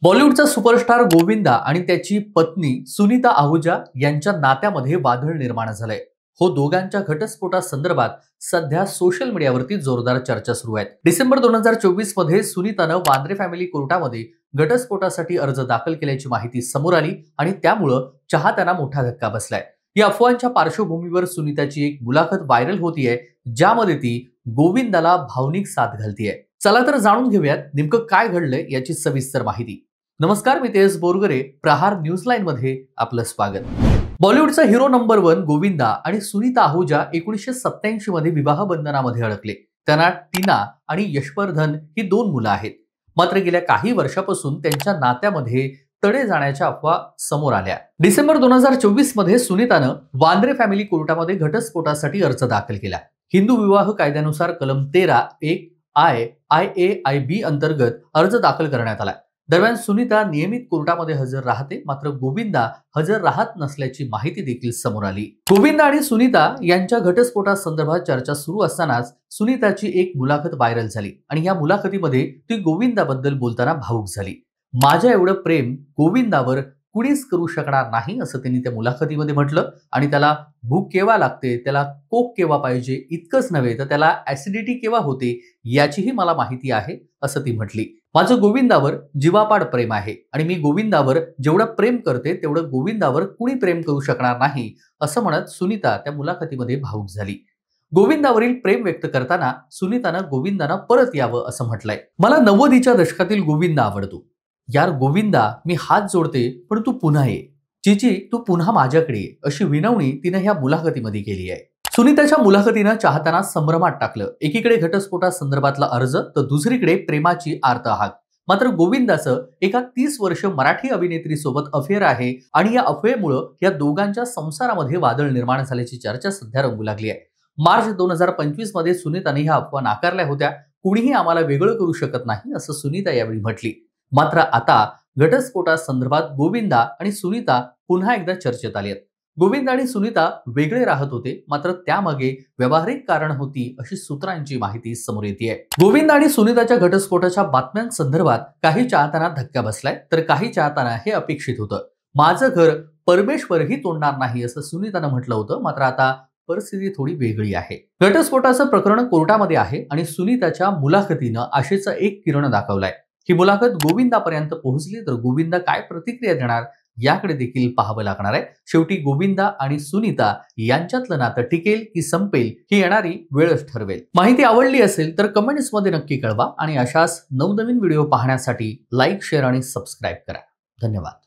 बॉलिवूडचा superstar Govinda आणि त्याची पत्नी सुनीता आहुजा यांच्या नात्यामध्ये वादळ निर्माण झालंय. दोघांच्या घटस्फोटासंदर्भात सध्या सोशल मीडियावरती जोरदार चर्चा सुरू आहे. डिसेंबर 2024 मध्ये सुनीतानं वांद्रे फॅमिली कोर्टामध्ये घटस्फोटासाठी अर्ज दाखल केल्याची माहिती समोर आली आणि त्यामुळे चाहत्यांना मोठा धक्का बसलाय. या अफवांच्या पार्श्वभूमीवर सुनीताची एक मुलाखत व्हायरल होतीये, ज्यामध्ये ती गोविंदाला भावनिक साथ घालतीये. चला तर जाणून घेऊयात नेमकं काय घडलंय याची सविस्तर माहिती. नमस्कार, मी तेज बोरगरे. प्रहार न्यूज लाईन मध्ये आपलं स्वागत. बॉलिवूडचा हिरो नंबर 1 गोविंदा आणि सुनीता आहुजा 1987 मध्ये विवाह बंधनामध्ये अडकले. त्यांना टीना आणि यशवर्धन ही 2 मुलं आहेत. मात्र गेल्या काही वर्षापासून त्यांच्या नात्यामध्ये तडे जाण्याच्या अफवा समोर आल्या. डिसेंबर 2024 मध्ये सुनीतानं वांद्रे फॅमिली कोर्टामध्ये घटस्फोटासाठी अर्ज दाखल केला. हिंदू विवाह कायद्यानुसार कलम 13(1) अंतर्गत अर्ज दाखल करण्यात आला. दरम्यान सुनीता नियमित कोर्टामध्ये हजर राहते, मात्र गोविंदा हजर राहत नसल्याची माहिती देखील समोर आली. गोविंदा आणि सुनीता यांच्या घटस्फोटासंदर्भात चर्चा सुरू असतानाच सुनीताची एक मुलाखत व्हायरल झाली आणि या मुलाखतीमध्ये ती गोविंदाबद्दल बोलताना भावुक झाली. माझ्या एवढं प्रेम गोविंदावर कुणीच करू शकणार नाही असं त्यांनी त्या मुलाखतीमध्ये म्हटलं. आणि त्याला भूक केव्हा लागते, त्याला कोक केव्हा पाहिजे, इतकंच नव्हे तर त्याला ऍसिडिटी केव्हा होते याचीही मला माहिती आहे असं ती म्हटली. माझं गोविंदावर जीवापाड प्रेम आहे आणि मी गोविंदावर जेवढं प्रेम करते तेवढं गोविंदावर कुणी प्रेम करू शकणार नाही असं म्हणत सुनीता त्या मुलाखतीमध्ये भावुक झाली. गोविंदावरील प्रेम व्यक्त करताना सुनीतानं गोविंदानं परत यावं असं म्हटलंय. मला 90च्या दशकातील गोविंदा आवडतो. यार गोविंदा, मी हात जोडते, पण तू पुन्हा ये. चिची, तू पुन्हा माझ्याकडे ये, अशी विनवणी तिने ह्या मुलाखतीमध्ये केली आहे. सुनीताच्या मुलाखतीनं चाहत्यांना संभ्रमात टाकलं. एकीकडे घटस्फोटासंदर्भातला अर्ज तर दुसरीकडे प्रेमाची आर्त हाक. मात्र गोविंदाचं एका 30 वर्ष मराठी अभिनेत्री सोबत अफेअर आहे आणि या अफवेमुळे या दोघांच्या संसारामध्ये वादळ निर्माण झाल्याची चर्चा सध्या रंगू लागली आहे. मार्च 2025 मध्ये सुनीताने ह्या अफवा नाकारल्या होत्या. कुणीही आम्हाला वेगळं करू शकत नाही असं सुनीता यावेळी म्हटली. मात्र आता घटस्फोटासंदर्भात गोविंदा आणि सुनीता पुन्हा एकदा चर्चेत आले आहेत. गोविंदा आणि सुनीता वेगळे राहत होते, मात्र त्यामागे व्यावहारिक कारण होती अशी सूत्रांची माहिती समोर येते. गोविंदा आणि सुनीताच्या घटस्फोटाच्या बातम्यांसंदर्भात काही चाहत्यांना धक्का बसलाय, तर काही चाहत्यांना हे अपेक्षित होतं. माझं घर परमेश्वरही तोडणार नाही असं सुनीतानं म्हटलं होतं. मात्र आता परिस्थिती थोडी वेगळी आहे. घटस्फोटाचं प्रकरण कोर्टामध्ये आहे आणि सुनीताच्या मुलाखतीनं आशेचा एक किरण दाखवलाय. ही मुलाखत गोविंदापर्यंत पोहोचली तर गोविंदा काय प्रतिक्रिया देणार याकडे देखील पाहावं लागणार आहे. शेवटी गोविंदा आणि सुनीता यांच्यातलं नातं टिकेल की संपेल ही येणारी वेळच ठरवेल. माहिती आवडली असेल तर कमेंट्समध्ये नक्की कळवा आणि अशाच नवनवीन व्हिडिओ पाहण्यासाठी लाईक, शेअर आणि सबस्क्राईब करा. धन्यवाद.